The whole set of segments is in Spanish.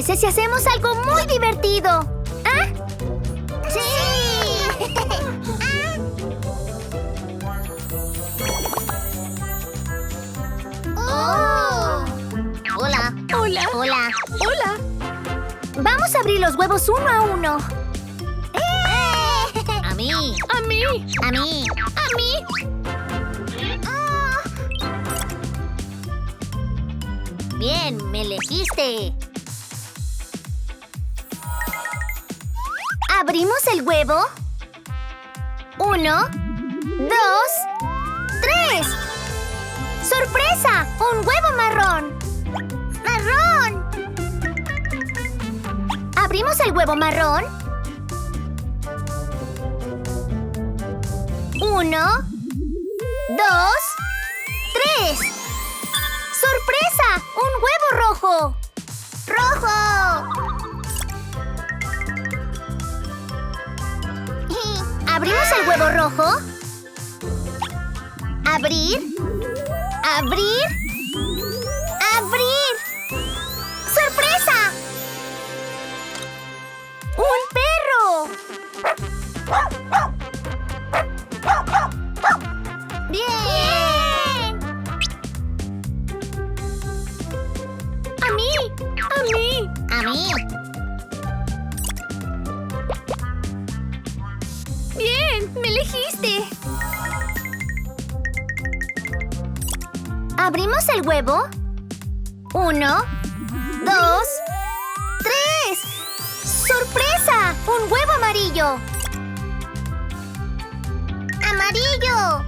parece si hacemos algo muy divertido? ¿Ah? ¡Sí! ¡Oh! Hola. Hola. Hola. Hola. Vamos a abrir los huevos uno a uno. A mí. A mí. A mí. A mí. Bien, me elegiste. Abrimos el huevo. 1, 2, 3. ¡Sorpresa! ¡Un huevo marrón! ¡Marrón! Abrimos el huevo marrón. 1, 2, 3. ¡Sorpresa! ¡Un huevo rojo! ¡Rojo! ¿Abrimos el huevo rojo? ¿Abrir? ¿Abrir? ¡Abrir! ¡Sorpresa! ¡Un perro! ¡Bien! ¡A mí! ¡A mí! A mí. ¡Bien! ¡Me elegiste! ¿Abrimos el huevo? 1, 2, 3. ¡Sorpresa! ¡Un huevo amarillo! ¡Amarillo!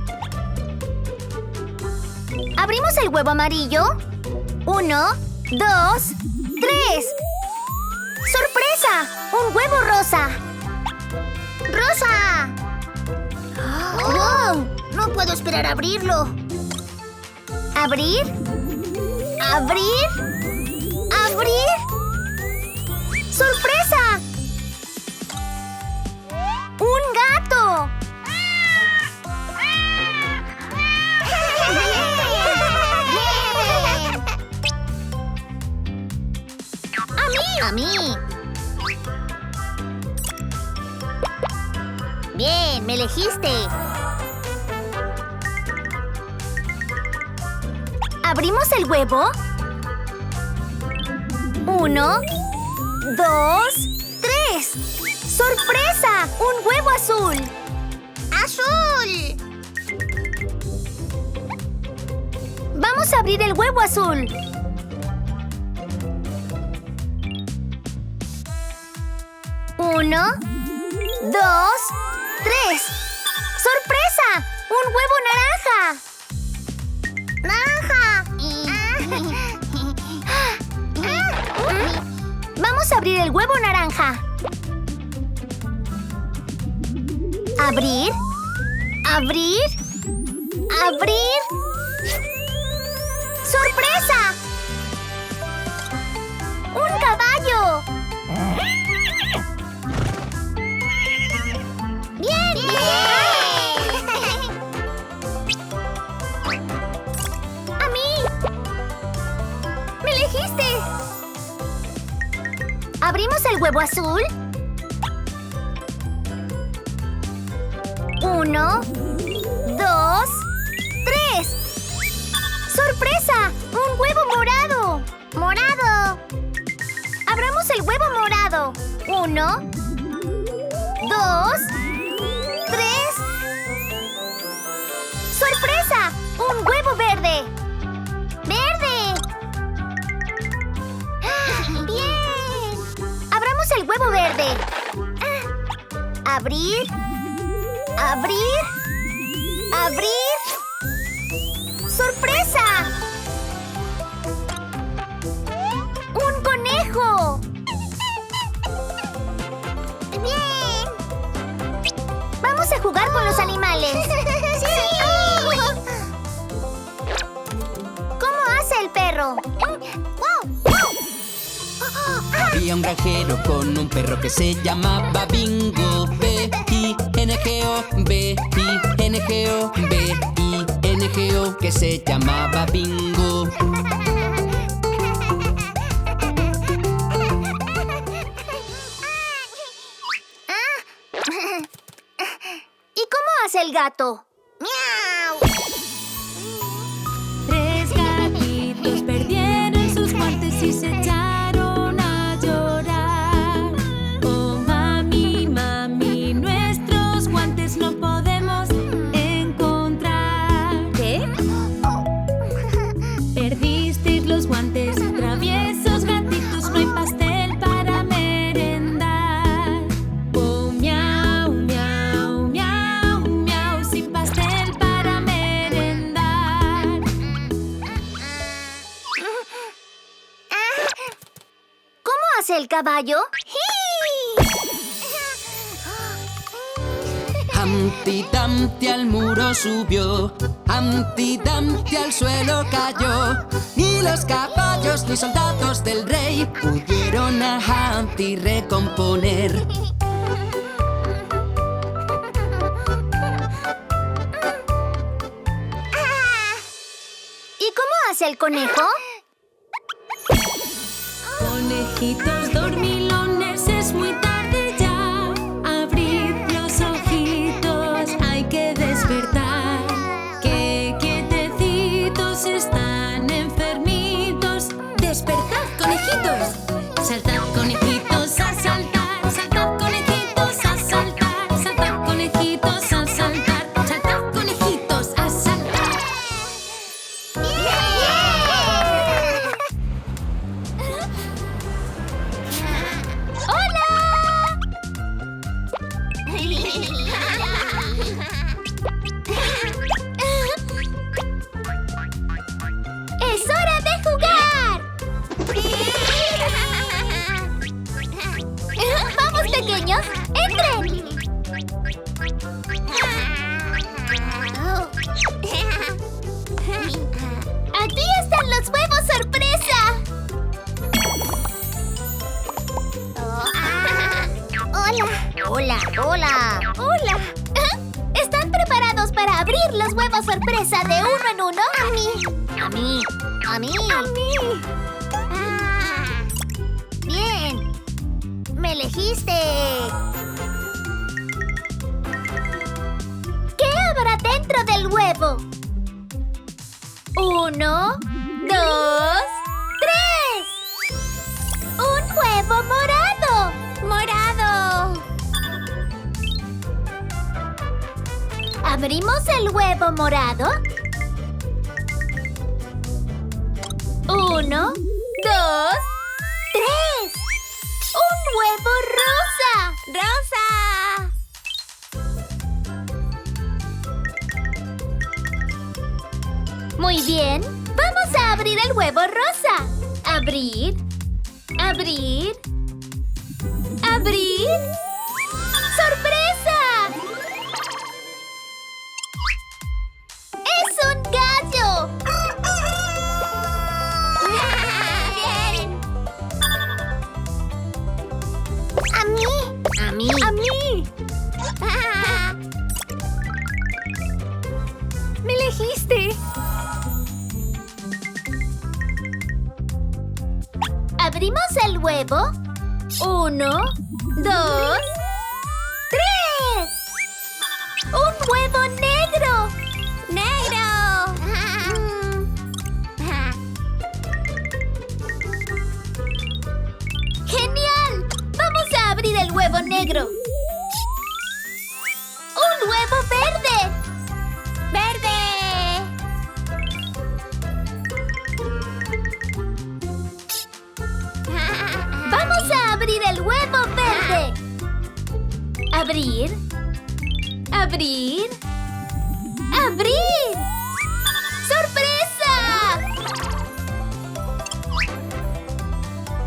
¿Abrimos el huevo amarillo? 1, 2, 3. ¡Sorpresa! ¡Un huevo rosa! ¡Rosa! ¡Wow! No puedo esperar a abrirlo. ¿Abrir? ¿Abrir? ¿Abrir? ¡Sorpresa! ¡Un gato! ¡A mí! A mí. Bien, me elegiste. ¿Abrimos el huevo? 1, 2, 3. ¡Sorpresa! ¡Un huevo azul! ¡Azul! Vamos a abrir el huevo azul. 1, 2, 3. ¡Sorpresa! ¡Un huevo naranja! Vamos a abrir el huevo naranja. ¿Abrir? ¿Abrir? ¿Abrir? ¡Sorpresa! ¡Un caballo! ¡Bien! ¡A mí! ¡Me elegiste! ¿Abrimos el huevo azul? 1, 2, 3. ¡Sorpresa! ¡Un huevo morado! ¡Morado! ¡Abramos el huevo morado! 1, 2, 3. ¡Sorpresa! ¡Un huevo verde! ¡Verde! ¡Bien! ¡Abramos el huevo verde! ¿Abrir? ¿Abrir? ¿Abrir? ¡Sorpresa! ¡Un conejo! ¡Bien! ¡Vamos a jugar con los animales! ¡Sí! ¿Cómo hace el perro? Había un granjero con un perro que se llamaba Bingo. B-I-N-G-O, B-I-N-G-O, B-I-N-G-O, que se llamaba Bingo. hace el gato? ¡Miau! 3 gatitos perdieron sus guantes y se echaron a llorar. Oh, mami, mami, nuestros guantes no podemos encontrar. ¿Qué? Perdisteis los guantes, traviesos gatitos, no hay pastel para merendar. Oh, miau, miau, miau, miau, sin pastel para merendar. ¿Cómo hace el caballo? Humpty Dumpty al muro subió, Humpty Dumpty al suelo cayó. Ni los caballos ni soldados del rey pudieron a Humpty recomponer. ¿Y cómo hace el conejo? Conejitos dormilones, es muy tarde ya. Abrid los ojitos, hay que despertar. Que quietecitos están enfermitos. ¡Despertad, conejitos! Saltad, conejitos, a saltar. Saltad, conejitos, a saltar. Saltad, conejitos, a saltar. Saltad, conejitos, a saltar. ¡Es hora de jugar! ¡Vamos, pequeños! ¡Entren! ¡Aquí están los huevos sorpresa! Hola, hola. ¡Hola! ¿Están preparados para abrir los huevos sorpresa de uno en uno? A mí. ¡A mí! Bien. Me elegiste. ¿Qué habrá dentro del huevo? 1, 2, 3. ¡Un huevo morado! ¡Morado! ¿Abrimos el huevo morado? 1, 2, 3. ¡Un huevo rosa! ¡Rosa! Muy bien. Vamos a abrir el huevo rosa. Abrir. Abrir. Abrir. ¡Sorpresa! ¡Es un gallo! Bien. A mí. ¡A mí! ¡Me elegiste! Abrimos el huevo. 1, 2, 3. ¡Un huevo negro! ¡Negro! ¡Genial! Vamos a abrir el huevo negro. ¡Un huevo verde! ¡Verde! Vamos a abrir el huevo verde. Abrir. Abrir. ¡Abrir! ¡Sorpresa!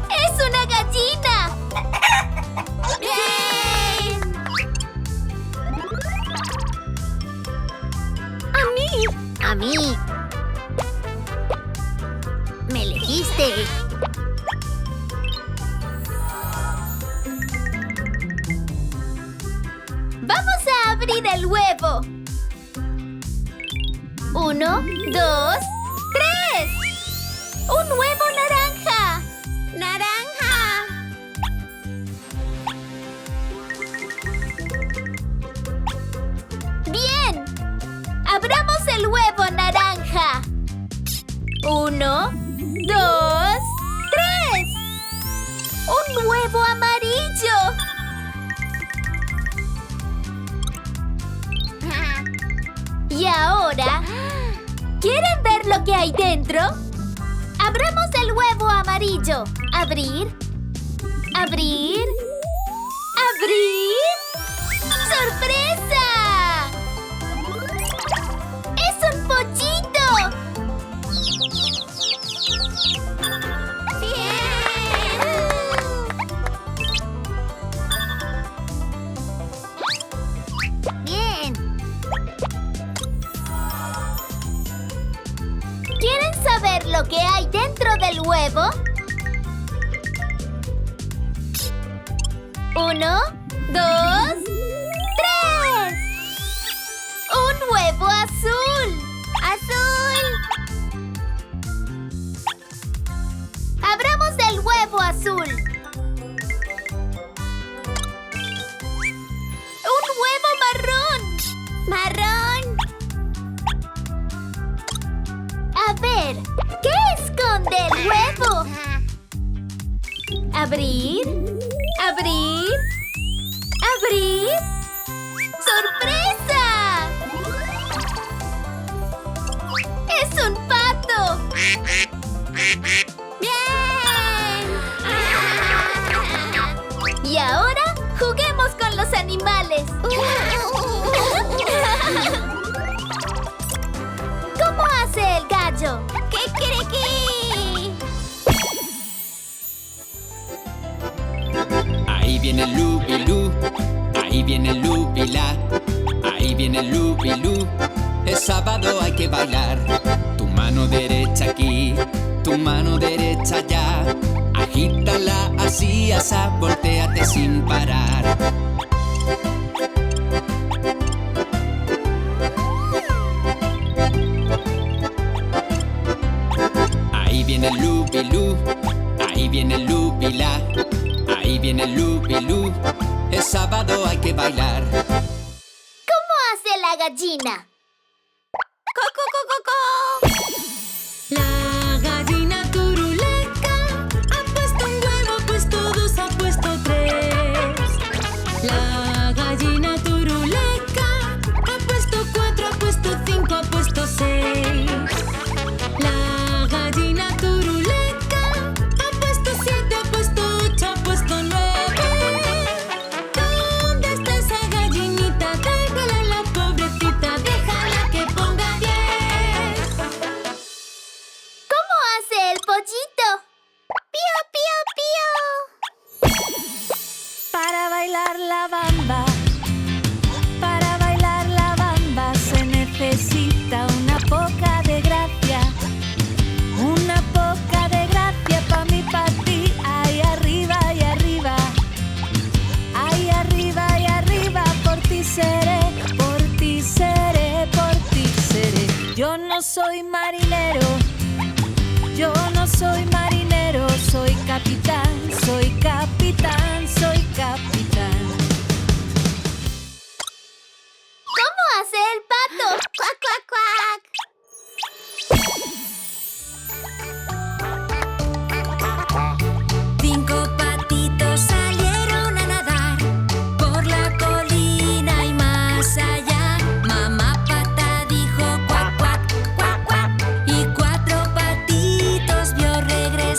¡Es una gallina! ¡Bien! A mí. Me elegiste. Vamos a abrir el huevo. 1, 2, 3. ¡Un huevo naranja! ¡Naranja! ¡Bien! 1, 2, 3. ¡Un huevo amarillo! Y ahora, ¿quieren ver lo que hay dentro? Abramos el huevo amarillo. Abrir. Abrir. ¡Abrir! ¡Sorpresa! ¡Es un pollito! Bien. ¿Quieren saber lo que hay dentro del huevo? 1, 2, 3. ¡Un huevo azul! Azul. ¡Abramos el huevo azul! ¡Un huevo marrón! Marrón. A ver, ¿qué esconde el huevo? Abrir. Abrir. Abrir. ¡Sorpresa! ¡Es un pato! Bien. Y ahora, juguemos con los animales. ¿Cómo hace el gallo? ¡Kikiriki! Ahí viene el Lubilú, ahí viene el Lubila, ahí viene el Lubilú. Es sábado, hay que bailar. Tu mano derecha aquí, tu mano derecha allá. Agítala así, asá, voltéate sin parar. Ahí viene el Lubilú, ahí viene el Lubila, ahí viene el Lubilú. Es sábado, hay que bailar. ¿Cómo hace la gallina? ¡Coco, coco, coco! La gallina turuleca ha puesto un huevo, ha puesto dos, ha puesto tres. La gallina turuleca ha puesto cuatro, ha puesto cinco, ha puesto seis. La gallina turuleca ha puesto siete, ha puesto ocho, ha puesto nueve. ¿Dónde está esa gallinita? Déjala a la pobrecita, déjala que ponga 10. ¿Cómo hace el pollito? ¡Pío, pío, pío! Para bailar la bamba, para bailar la bamba se necesita una poca de gracia, una poca de gracia pa' mí, pa' ti. Ahí arriba y arriba, ahí arriba y arriba, por ti seré, por ti seré, por ti seré. Yo no soy marinero, yo no soy marinero, soy capitán, soy capitán, soy capitán. ¿Cómo hace el pato? ¡Cuac, cuac, cuac! 5 patitos salieron a nadar por la colina y más allá. Mamá pata dijo cuac, cuac, cuac, cuac. Y 4 patitos vio regresar.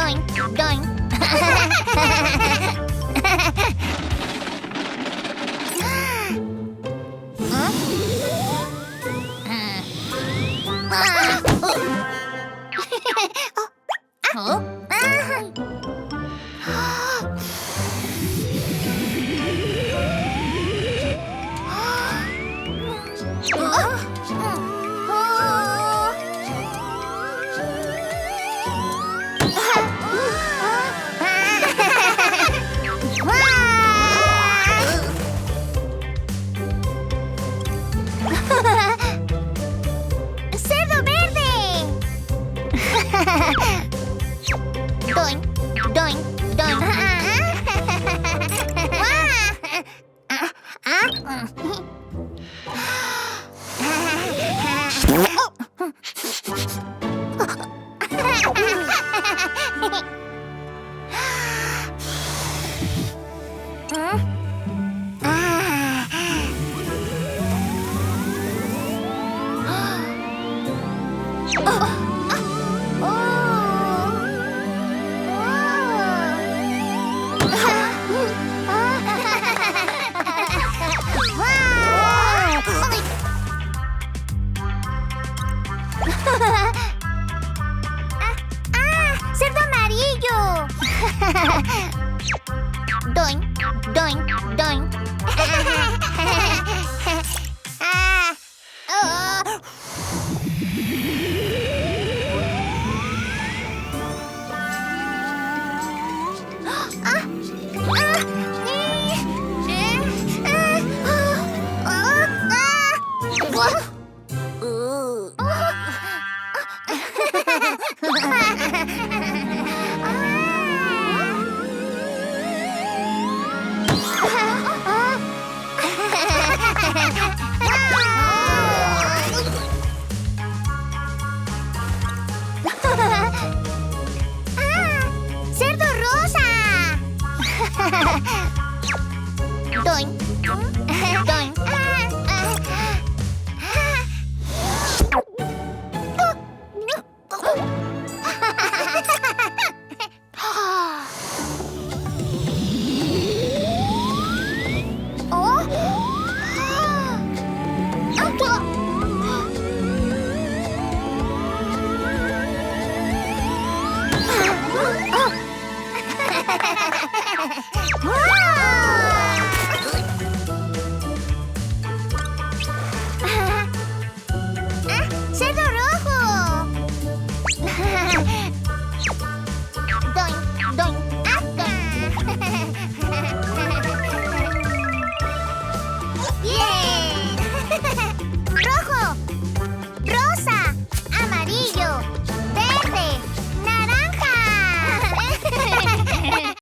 Doink, doink. ¡Cerdo verde! Doink, doink, doink. ¡Cerdo amarillo! Doink, doink, doink.